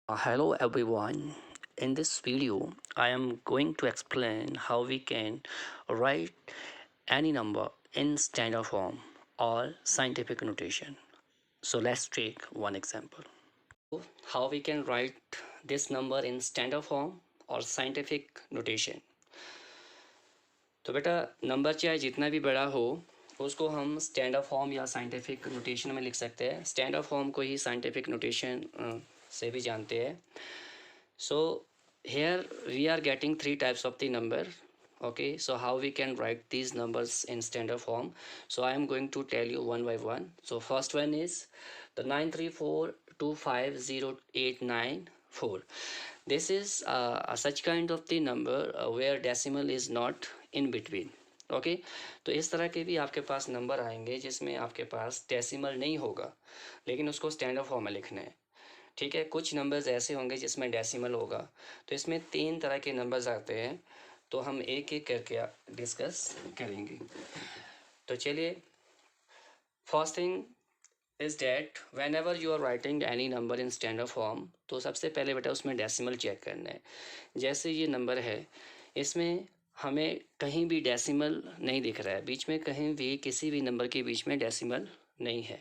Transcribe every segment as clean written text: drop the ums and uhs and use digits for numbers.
Hello everyone. In this video, I am going to explain how we can write any number in standard form or scientific notation. So let's take one example. How we can write this number in standard form और scientific notation. तो बेटा number चाहे जितना भी बड़ा हो उसको हम स्टैंडर्ड फॉर्म या साइंटिफिक नोटेशन में लिख सकते हैं. स्टैंडर्ड फॉर्म को ही साइंटिफिक नोटेशन से भी जानते हैं. So here we are getting three types of the number. Okay, so how we can write these numbers in standard form? So I am going to tell you one by one. So first one is the 934250894. This is such kind of the number where decimal is not in between. Okay तो इस तरह के भी आपके पास number आएंगे जिसमें आपके पास decimal नहीं होगा लेकिन उसको स्टैंडर्ड फॉर्म में लिखना है. ठीक है, कुछ नंबर्स ऐसे होंगे जिसमें डेसिमल होगा. तो इसमें तीन तरह के नंबर्स आते हैं तो हम एक एक करके डिस्कस करेंगे. तो चलिए, first thing is that whenever you are writing any number in standard form तो सबसे पहले बेटा उसमें डेसिमल चेक करना है. जैसे ये नंबर है इसमें हमें कहीं भी डेसिमल नहीं दिख रहा है, बीच में कहीं भी किसी भी नंबर के बीच में डेसिमल नहीं है.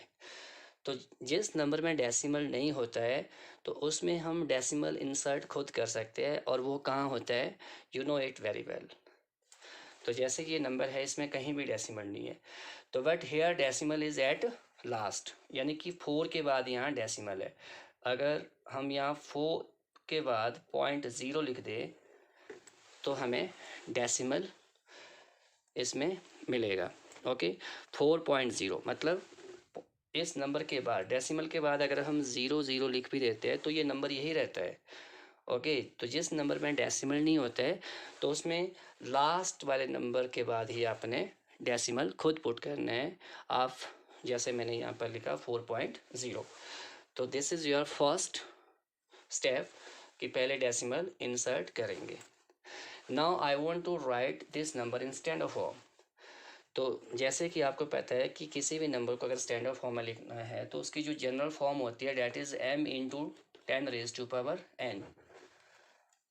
तो जिस नंबर में डेसिमल नहीं होता है तो उसमें हम डेसिमल इंसर्ट खुद कर सकते हैं और वो कहाँ होता है, you know it very well. तो जैसे कि ये नंबर है इसमें कहीं भी डेसिमल नहीं है तो but here decimal is at last, यानी कि 4 के बाद यहाँ डेसिमल है. अगर हम यहाँ 4 के बाद 0.0 लिख दे तो हमें डेसिमल इसमें मिलेगा. ओके, 4.0 मतलब इस नंबर के बाद डेसिमल के बाद अगर हम 00 लिख भी देते हैं तो ये नंबर यही रहता है. ओके, तो जिस नंबर में डेसिमल नहीं होता है तो उसमें लास्ट वाले नंबर के बाद ही आपने डेसिमल खुद पुट करना है. आप जैसे मैंने यहाँ पर लिखा 4.0. तो this is your first step कि पहले डेसिमल इंसर्ट करेंगे. Now I want to write this number in standard form. तो जैसे कि आपको पता है कि किसी भी नंबर को अगर स्टैंडर्ड फॉर्म में लिखना है तो उसकी जो जनरल फॉर्म होती है डैट इज़ m इंटू 10⁻⁴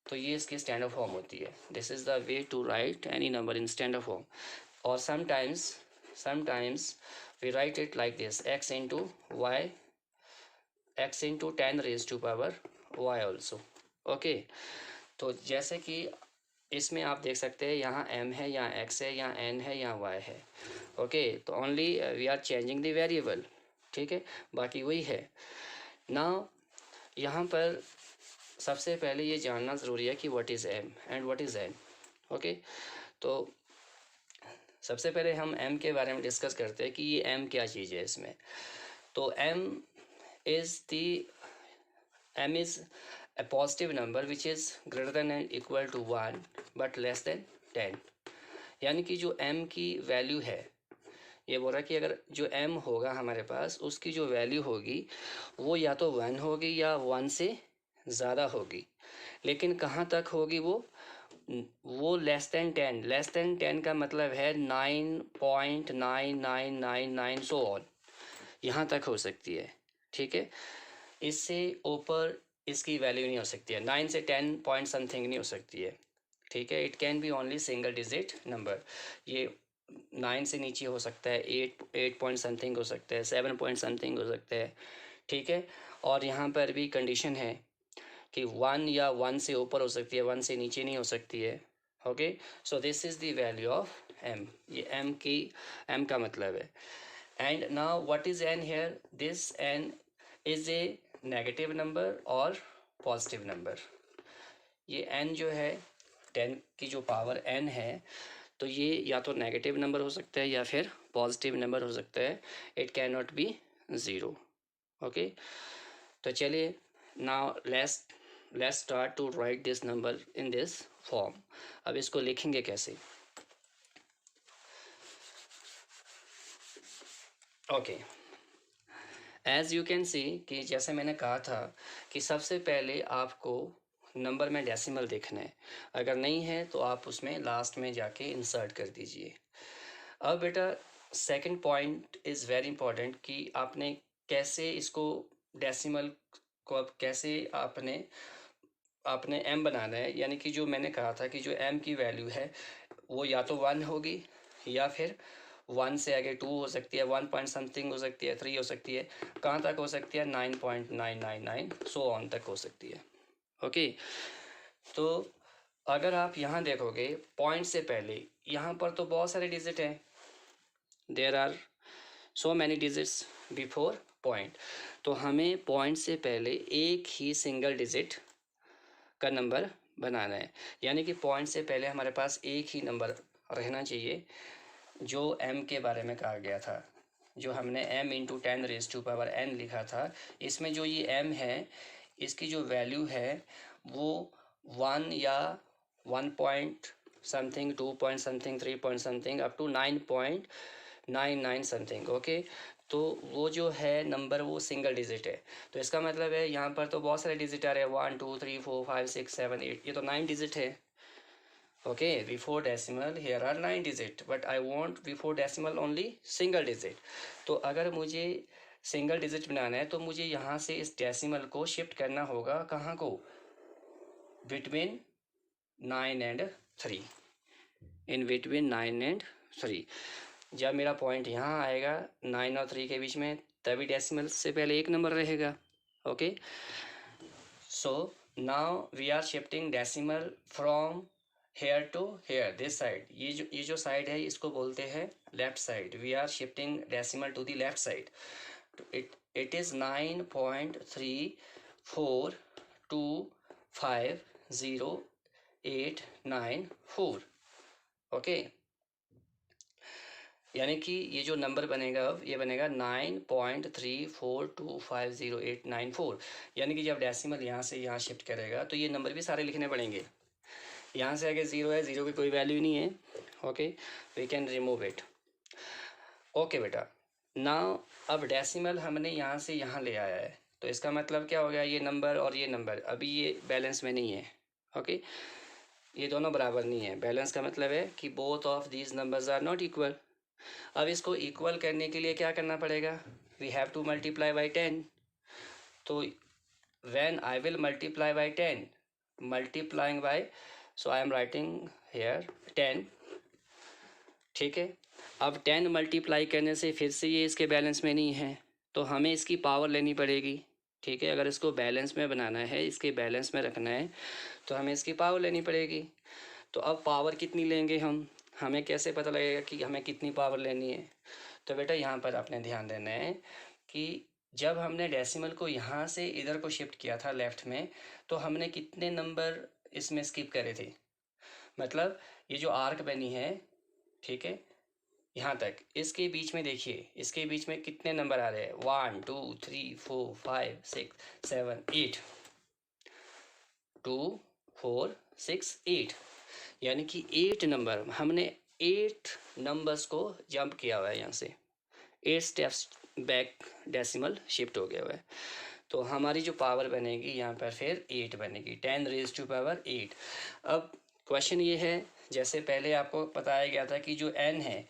तो ये इसकी स्टैंडर्ड फॉर्म होती है. This is the way to write any number in standard form. और sometimes we write it like this x into y, x into 10⁻⁴ also. Okay, तो जैसे कि इसमें आप देख सकते हैं यहाँ m है, यहाँ x है, यहाँ n है, यहाँ y है. ओके, तो only we are changing the variable. ठीक है, बाकी वही है. नाउ यहाँ पर सबसे पहले ये जानना ज़रूरी है कि what is m and what is n. Okay, तो सबसे पहले हम m के बारे में डिस्कस करते हैं कि ये m क्या चीज़ है इसमें. तो m is a positive number which is greater than and equal to 1 but less than 10. यानी कि जो m की वैल्यू है, ये बोल रहा है कि अगर जो m होगा हमारे पास उसकी जो वैल्यू होगी वो या तो 1 होगी या 1 से ज़्यादा होगी. लेकिन कहाँ तक होगी वो लेस देन 10 का मतलब है 9.9999 सो ऑन, यहाँ तक हो सकती है. ठीक है, इससे ऊपर इसकी वैल्यू नहीं हो सकती है. 9 से 10 पॉइंट समथिंग नहीं हो सकती है. ठीक है, it can be only single digit number. ये 9 से नीचे हो सकता है, 8 पॉइंट समथिंग हो सकता है, 7 पॉइंट समथिंग हो सकता है. ठीक है, और यहाँ पर भी कंडीशन है कि 1 या 1 से ऊपर हो सकती है, 1 से नीचे नहीं हो सकती है. Okay, so this is the value of m. ये m का मतलब है. And now what is n here, this n is a negative number और पॉजिटिव नंबर. ये n जो है 10 की जो पावर n है तो ये या तो नेगेटिव नंबर हो सकता है या फिर पॉजिटिव नंबर हो सकता है. It can not be 0. Okay, तो चलिए, now let's start to write this number in this form. अब इसको लिखेंगे कैसे. Okay, as you can see कि जैसे मैंने कहा था कि सबसे पहले आपको नंबर में डेसिमल देखना है. अगर नहीं है तो आप उसमें लास्ट में जाके इंसर्ट कर दीजिए. अब बेटा second point is very important कि आपने कैसे इसको डेसिमल को अब कैसे आपने आपने m बनाना है, यानी कि जो मैंने कहा था कि जो m की वैल्यू है वो या तो 1 होगी या फिर 1 से आगे 2 हो सकती है, 1 पॉइंट समथिंग हो सकती है, 3 हो सकती है, कहाँ तक हो सकती है 9.999 सो ऑन तक हो सकती है। ओके, तो अगर आप यहाँ देखोगे पॉइंट से पहले यहाँ पर तो बहुत सारे डिजिट हैं, there are so many digits before point, तो हमें पॉइंट से पहले एक ही सिंगल डिजिट का नंबर बनाना है, यानी कि पॉइंट से पहले हमारे पास एक ही नंबर रहना चाहिए जो m के बारे में कहा गया था, जो हमने m इंटू 10⁻n लिखा था। इसमें जो ये m है इसकी जो वैल्यू है वो 1 या 1 point something, 2 point something, 3 point something up to 9.99 something. ओके, तो वो जो है नंबर वो सिंगल डिजिट है, तो इसका मतलब है यहाँ पर तो बहुत सारे डिजिट आ रहे हैं 1 2 3 4 5 6 7 8, ये तो 9 डिजिट है। Okay, before decimal here are 9 digit, but I want before decimal only single digit. तो अगर मुझे सिंगल डिजिट बनाना है तो मुझे यहाँ से इस डेसिमल को शिफ्ट करना होगा, कहाँ को, between 9 and 3, in between 9 and 3। जब मेरा पॉइंट यहाँ आएगा 9 और 3 के बीच में, तभी डेसिमल से पहले एक नंबर रहेगा। Okay, so now we are shifting decimal from here to here, this side, ये जो साइड है इसको बोलते हैं left side. We are shifting decimal to the left side, it is 9.34250894। ओके, यानी कि ये जो नंबर बनेगा अब ये बनेगा 9.34250894, यानी कि जब डेसिमल यहाँ से यहाँ शिफ्ट करेगा तो ये नंबर भी सारे लिखने पड़ेंगे। यहाँ से आगे 0 है, 0 की कोई वैल्यू नहीं है। Okay, we can remove it. Okay बेटा, नाउ अब डेसिमल हमने यहाँ से यहाँ ले आया है, तो इसका मतलब क्या हो गया, ये नंबर और ये नंबर अभी ये बैलेंस में नहीं है। ओके, ये दोनों बराबर नहीं है। बैलेंस का मतलब है कि both of these numbers are not equal. अब इसको इक्वल करने के लिए क्या करना पड़ेगा, we have to multiply by 10। तो when I will multiply by 10, multiplying by, so I am writing here 10। ठीक है, अब 10 मल्टीप्लाई करने से फिर से ये इसके बैलेंस में नहीं है, तो हमें इसकी पावर लेनी पड़ेगी। ठीक है, अगर इसको बैलेंस में बनाना है, इसके बैलेंस में रखना है, तो हमें इसकी पावर लेनी पड़ेगी। तो अब पावर कितनी लेंगे हम, हमें कैसे पता लगेगा कि हमें कितनी पावर लेनी है। तो बेटा यहाँ पर आपने ध्यान देना है कि जब हमने डेसिमल को यहाँ से इधर को शिफ्ट किया था लेफ्ट में, तो हमने कितने नंबर इसमें स्किप करे थे, मतलब ये जो आर्क बनी है, ठीक है, यहाँ तक, इसके बीच में देखिए, इसके बीच में कितने नंबर आ रहे हैं, 1 2 3 4 5 6 7 8, 2 4 6 8, यानी कि 8 नंबर, हमने 8 नंबर्स को जंप किया हुआ है, यहाँ से 8 स्टेप्स बैक डेसिमल शिफ्ट हो गया हुआ है। तो हमारी जो पावर बनेगी यहाँ पर फिर 8 बनेगी, 10⁻8। अब क्वेश्चन ये है, जैसे पहले आपको बताया गया था कि जो n है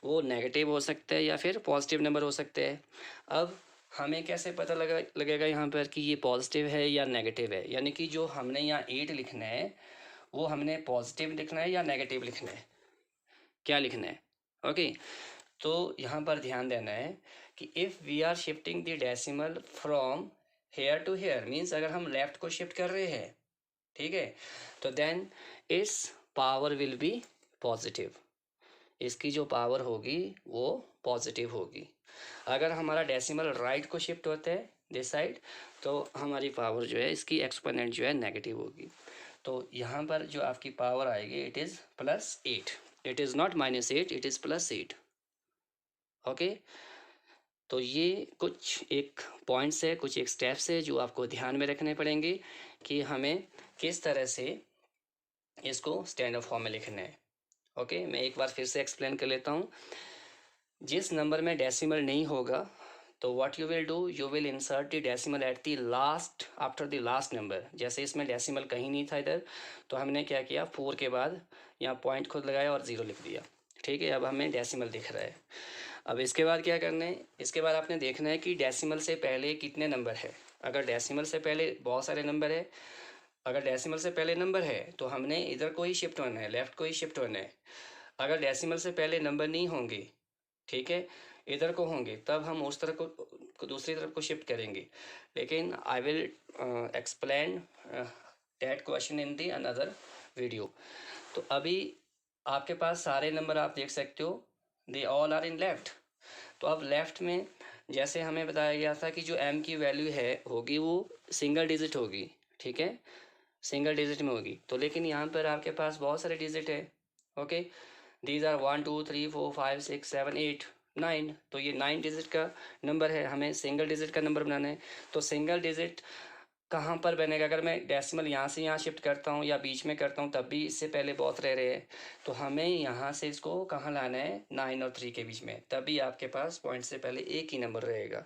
वो नेगेटिव हो सकता है या फिर पॉजिटिव नंबर हो सकते हैं। अब हमें कैसे पता लगेगा यहाँ पर कि ये पॉजिटिव है या नेगेटिव है, यानी कि जो हमने यहाँ 8 लिखना है वो हमने पॉजिटिव लिखना है या नेगेटिव लिखना है, क्या लिखना है। ओके, तो यहाँ पर ध्यान देना है कि if we are shifting the decimal from here to here, means अगर हम लेफ्ट को शिफ्ट कर रहे हैं, ठीक है, तो देन इस पावर विल बी पॉजिटिव, इसकी जो पावर होगी वो पॉजिटिव होगी। अगर हमारा डेसिमल राइट को शिफ्ट होता है दिस साइड, तो हमारी पावर जो है इसकी एक्सपोनेंट जो है नेगेटिव होगी। तो यहाँ पर जो आपकी पावर आएगी it is +8, it is not -8, it is +8। Okay, तो ये कुछ एक पॉइंट्स है, कुछ एक स्टेप्स है जो आपको ध्यान में रखने पड़ेंगे कि हमें किस तरह से इसको स्टैंडर्ड फॉर्म में लिखना है। ओके, मैं एक बार फिर से एक्सप्लेन कर लेता हूँ। जिस नंबर में डेसिमल नहीं होगा तो what you will do, you will insert the decimal at the last, after the last number. जैसे इसमें डेसिमल कहीं नहीं था इधर, तो हमने क्या किया, 4 के बाद यहाँ पॉइंट खुद लगाया और 0 लिख दिया। ठीक है, अब हमें डेसिमल दिख रहा है। अब इसके बाद क्या करना है, इसके बाद आपने देखना है कि डेसिमल से पहले कितने नंबर है। अगर डेसिमल से पहले बहुत सारे नंबर है, अगर डेसिमल से पहले नंबर है तो हमने इधर को ही शिफ्ट होना है, लेफ्ट को ही शिफ्ट होना है। अगर डेसिमल से पहले नंबर नहीं होंगे, ठीक है, इधर को होंगे, तब हम उस तरफ को दूसरी तरफ को शिफ्ट करेंगे। लेकिन I will explain that question in the another video. तो अभी आपके पास सारे नंबर आप देख सकते हो, they all are in left. तो अब लेफ्ट में जैसे हमें बताया गया था कि जो m की वैल्यू है होगी वो सिंगल डिजिट होगी, ठीक है, सिंगल डिजिट में होगी। तो लेकिन यहाँ पर आपके पास बहुत सारे डिजिट है, ओके, दीज आर 1 2 3 4 5 6 7 8 9। तो ये 9 डिजिट का नंबर है, हमें सिंगल डिजिट का नंबर बनाना है। तो सिंगल डिजिट कहाँ पर बनेगा? अगर मैं डेसिमल यहाँ से यहाँ शिफ्ट करता हूँ या बीच में करता हूँ तब भी इससे पहले बहुत रह रहे हैं। तो हमें यहाँ से इसको कहाँ लाना है? 9 और 3 के बीच में, तभी आपके पास पॉइंट से पहले एक ही नंबर रहेगा।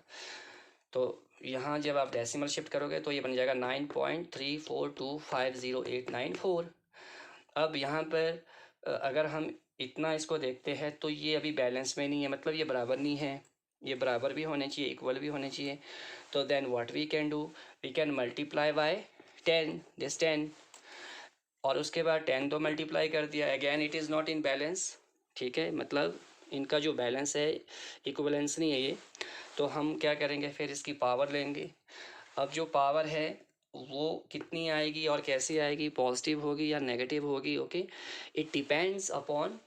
तो यहाँ जब आप डेसिमल शिफ्ट करोगे तो ये बन जाएगा 9.34250894। अब यहाँ पर अगर हम इतना इसको देखते हैं तो ये अभी बैलेंस में नहीं है, मतलब ये बराबर नहीं है, ये बराबर भी होने चाहिए, इक्वल भी होने चाहिए। तो then what we can do, we can multiply by 10, this 10, और उसके बाद 10 तो मल्टीप्लाई कर दिया, again it is not in balance, ठीक है, मतलब इनका जो बैलेंस है इक्वलेंस नहीं है ये। तो हम क्या करेंगे, फिर इसकी पावर लेंगे। अब जो पावर है वो कितनी आएगी और कैसी आएगी, पॉजिटिव होगी या नेगेटिव होगी, okay, it depends upon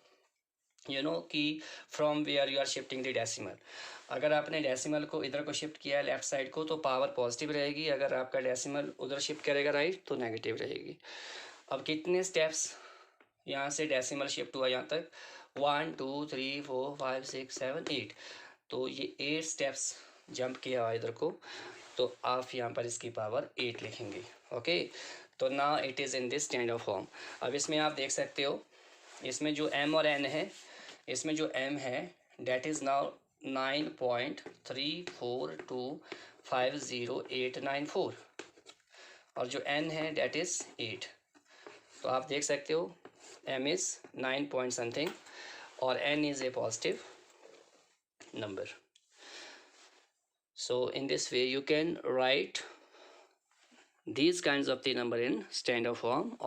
you know कि from where you are shifting the decimal. अगर आपने डेसिमल को इधर को शिफ्ट किया है लेफ्ट साइड को तो पावर पॉजिटिव रहेगी, अगर आपका डेसिमल उधर शिफ्ट करेगा राइट तो नेगेटिव रहेगी। अब कितने स्टेप्स यहाँ से डेसिमल शिफ्ट हुआ यहाँ तक, 1 2 3 4 5 6 7 8, तो ये 8 स्टेप्स जंप किया हुआ इधर को, तो आप यहाँ पर इसकी पावर 8 लिखेंगे, ओके। तो ना it is in this stand of form. अब इसमें आप देख सकते हो, इसमें जो m और n है, इसमें जो m है डेट इज़ नाउ 9.34250894, और जो n है डेट इज़ 8। तो आप देख सकते हो m इज़ 9 पॉइंट समथिंग और n is A positive number. So in this way you can write these kinds of the number in standard form.